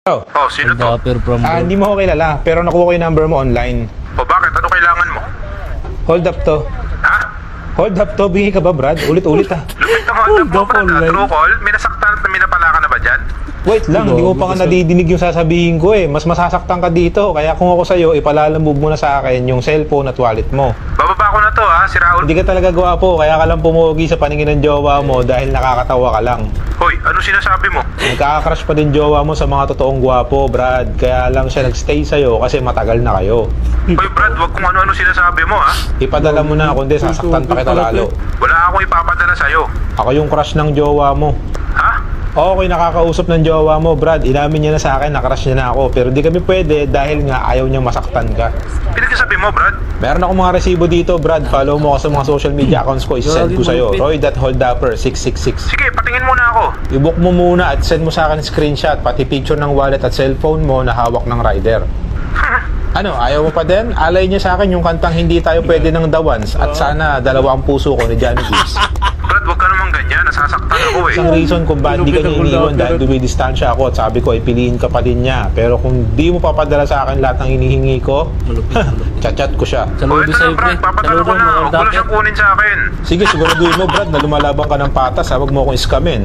Oh, Oh, sino to? Dapper from hindi mo ako kilala, pero nakuha ko yung number mo online. O bakit? Ano kailangan mo? Hold up to. Ha? Hold up to, bingi ka ba, Brad? Ulit-ulit Lupit ng hold up mo, Brad. True call? May nasaktan at minapala ka na ba dyan? Wait lang, hindi mo pa nga nadidinig yung sasabihin ko eh. Mas masasaktan ka dito, kaya kung ako sa'yo, ipalalamove mo na sa akin yung cellphone at wallet mo. Bababa ko na to ha, si Raul. Hindi ka talaga gwapo, kaya ka lang pumugi sa paningin ng jowa mo dahil nakakatawa ka lang. Hoy, ano sinasabi mo? Nagkaka-crush pa din jowa mo sa mga totoong gwapo, Brad. Kaya lang siya nagstay sa'yo kasi matagal na kayo. Hoy Brad, wag kung ano-ano sinasabi mo ha. Ipadala mo na, kundi sasaktan pa kita lalo. Wala akong ipapadala sa'yo. Ako yung crush ng jowa mo. Ha? Okay, nakakausap ng jowa mo, Brad. Inamin niya na sa akin, nakrush niya na ako. Pero di kami pwede dahil nga ayaw niya masaktan ka. Pinagsasabi mo, Brad? Meron ako mga resibo dito, Brad. Follow mo ako sa mga social media accounts ko. Isend ko sa'yo. Roy.holdupper666. Sige, patingin muna ako. I-book mo muna at send mo sa akin screenshot, pati picture ng wallet at cellphone mo na hawak ng rider. Ano, ayaw mo pa din? Alay niya sa akin yung kantang Hindi Tayo Pwede ng The Ones at sana Dalawa Ang Puso Ko ni Johnny Gibbs. Brad, wag ka naman ganyan. Nasasaktan ako eh. Isang reason kung bakit di ka niya iniwan dahil dumidistansya ako at sabi ko ay piliin ka pa din niya. Pero kung di mo papadala sa akin lahat ng hinihingi ko, chat-chat ko siya. O Saludo ito sa'yo, na, pre. Brad. Papadala Saludo ko na. mga Huwag mo lang dapper. siyang kunin sa akin. Sige, siguraduhin mo, Brad, na lumalaban ka ng patas. Huwag mo akong iskamin.